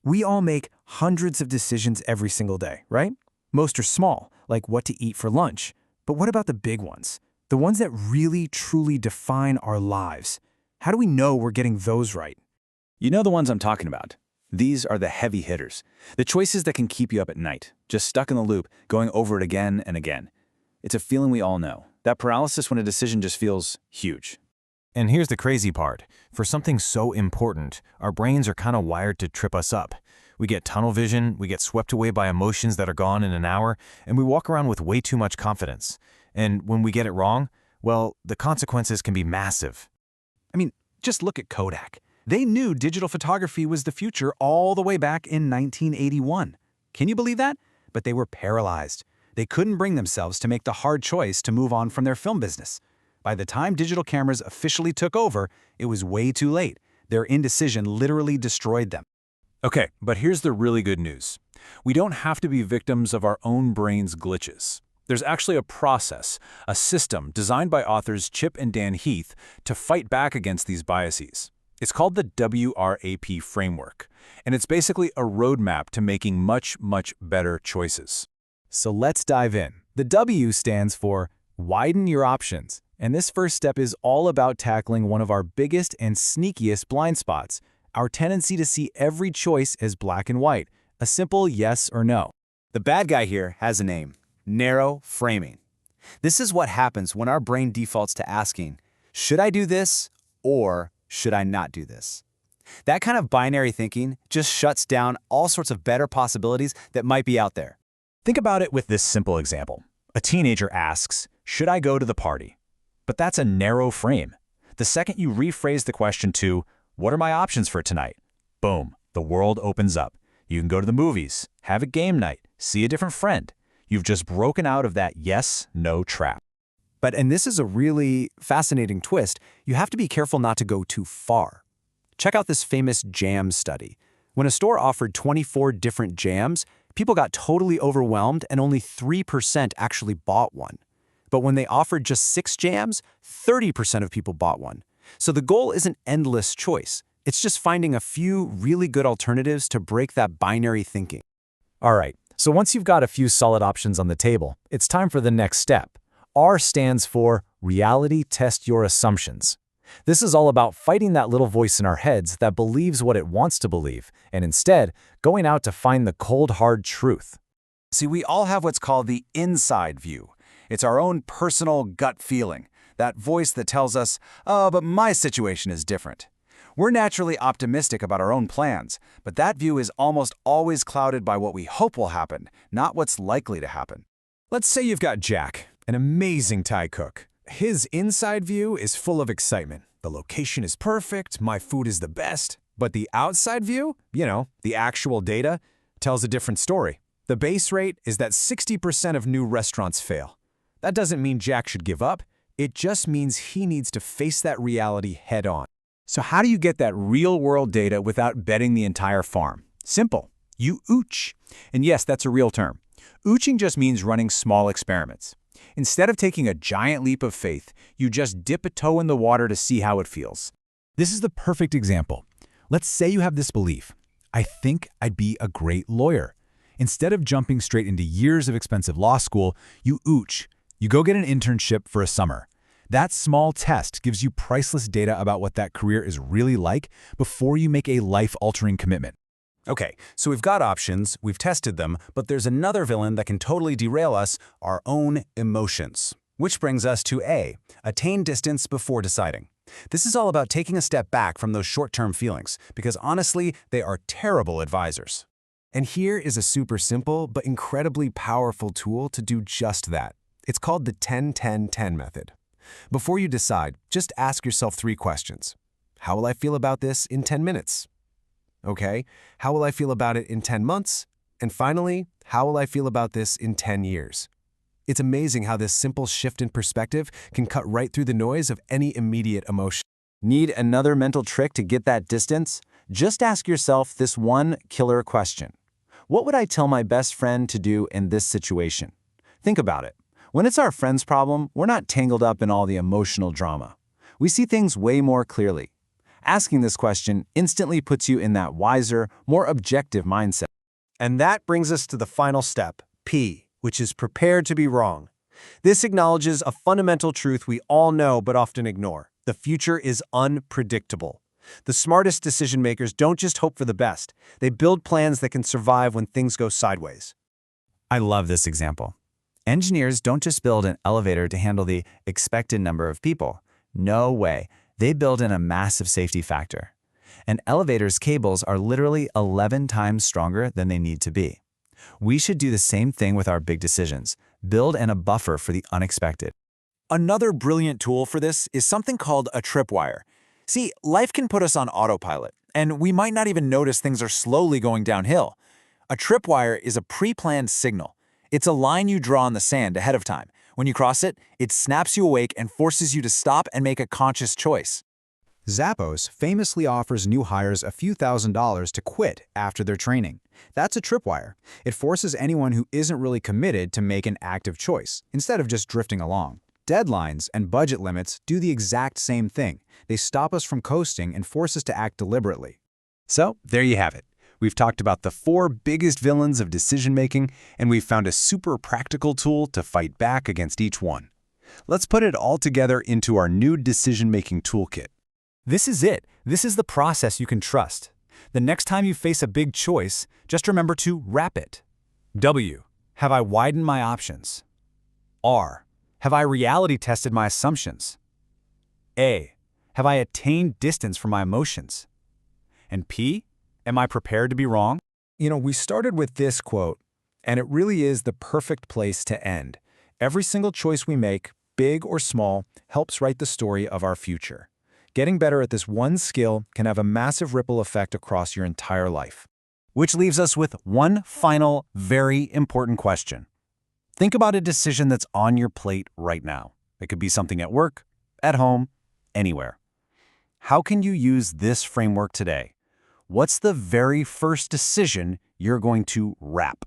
We all make hundreds of decisions every single day, right? Most are small, like what to eat for lunch. But what about the big ones? The ones that really, truly define our lives. How do we know we're getting those right? You know the ones I'm talking about. These are the heavy hitters, the choices that can keep you up at night, just stuck in the loop, going over it again and again. It's a feeling we all know, that paralysis when a decision just feels huge. And here's the crazy part. For something so important, our brains are kind of wired to trip us up. We get tunnel vision, we get swept away by emotions that are gone in an hour, and we walk around with way too much confidence. And when we get it wrong, well, the consequences can be massive. I mean, just look at Kodak. They knew digital photography was the future all the way back in 1981. Can you believe that? But they were paralyzed. They couldn't bring themselves to make the hard choice to move on from their film business. By the time digital cameras officially took over, it was way too late. Their indecision literally destroyed them. Okay, but here's the really good news. We don't have to be victims of our own brain's glitches. There's actually a process, a system designed by authors Chip and Dan Heath to fight back against these biases. It's called the WRAP framework, and it's basically a roadmap to making much, much better choices. So let's dive in. The W stands for widen your options. And this first step is all about tackling one of our biggest and sneakiest blind spots, our tendency to see every choice as black and white, a simple yes or no. The bad guy here has a name: narrow framing. This is what happens when our brain defaults to asking, should I do this or should I not do this? That kind of binary thinking just shuts down all sorts of better possibilities that might be out there. Think about it with this simple example. A teenager asks, should I go to the party? But that's a narrow frame. The second you rephrase the question to, what are my options for tonight? Boom, the world opens up. You can go to the movies, have a game night, see a different friend. You've just broken out of that yes-no trap. And this is a really fascinating twist, you have to be careful not to go too far. Check out this famous jam study. When a store offered 24 different jams, people got totally overwhelmed and only 3% actually bought one. But when they offered just 6 jams, 30% of people bought one. So the goal isn't endless choice. It's just finding a few really good alternatives to break that binary thinking. All right, so once you've got a few solid options on the table, it's time for the next step. R stands for reality test your assumptions. This is all about fighting that little voice in our heads that believes what it wants to believe, and instead going out to find the cold, hard truth. See, we all have what's called the inside view. It's our own personal gut feeling, that voice that tells us, oh, but my situation is different. We're naturally optimistic about our own plans, but that view is almost always clouded by what we hope will happen, not what's likely to happen. Let's say you've got Jack, an amazing Thai cook. His inside view is full of excitement. The location is perfect, my food is the best. But the outside view, the actual data, tells a different story. The base rate is that 60% of new restaurants fail. That doesn't mean Jack should give up. It just means he needs to face that reality head on. So how do you get that real-world data without betting the entire farm? Simple. You ooch. And yes, that's a real term. Ooching just means running small experiments. Instead of taking a giant leap of faith, you just dip a toe in the water to see how it feels. This is the perfect example. Let's say you have this belief. I think I'd be a great lawyer. Instead of jumping straight into years of expensive law school, you ooch. You go get an internship for a summer. That small test gives you priceless data about what that career is really like before you make a life-altering commitment. Okay, so we've got options, we've tested them, but there's another villain that can totally derail us, our own emotions. Which brings us to A, attain distance before deciding. This is all about taking a step back from those short-term feelings, because honestly, they are terrible advisors. And here is a super simple but incredibly powerful tool to do just that. It's called the 10-10-10 method. Before you decide, just ask yourself 3 questions. How will I feel about this in 10 minutes? Okay, how will I feel about it in 10 months? And finally, how will I feel about this in 10 years? It's amazing how this simple shift in perspective can cut right through the noise of any immediate emotion. Need another mental trick to get that distance? Just ask yourself this one killer question. What would I tell my best friend to do in this situation? Think about it. When it's our friend's problem, we're not tangled up in all the emotional drama. We see things way more clearly. Asking this question instantly puts you in that wiser, more objective mindset. And that brings us to the final step, P, which is prepared to be wrong. This acknowledges a fundamental truth we all know but often ignore. The future is unpredictable. The smartest decision makers don't just hope for the best. They build plans that can survive when things go sideways. I love this example. Engineers don't just build an elevator to handle the expected number of people. No way. They build in a massive safety factor. An elevator's cables are literally 11 times stronger than they need to be. We should do the same thing with our big decisions. Build in a buffer for the unexpected. Another brilliant tool for this is something called a tripwire. See, life can put us on autopilot, and we might not even notice things are slowly going downhill. A tripwire is a pre-planned signal. It's a line you draw in the sand ahead of time. When you cross it, it snaps you awake and forces you to stop and make a conscious choice. Zappos famously offers new hires a few $1,000s to quit after their training. That's a tripwire. It forces anyone who isn't really committed to make an active choice, instead of just drifting along. Deadlines and budget limits do the exact same thing. They stop us from coasting and force us to act deliberately. So, there you have it. We've talked about the 4 biggest villains of decision-making, and we've found a super practical tool to fight back against each one. Let's put it all together into our new decision-making toolkit. This is it. This is the process you can trust. The next time you face a big choice, just remember to wrap it. W. Have I widened my options? R. Have I reality tested my assumptions? A. Have I attained distance from my emotions? And P. Am I prepared to be wrong? You know, we started with this quote, and it really is the perfect place to end. Every single choice we make, big or small, helps write the story of our future. Getting better at this one skill can have a massive ripple effect across your entire life. Which leaves us with one final, very important question. Think about a decision that's on your plate right now. It could be something at work, at home, anywhere. How can you use this framework today? What's the very first decision you're going to wrap?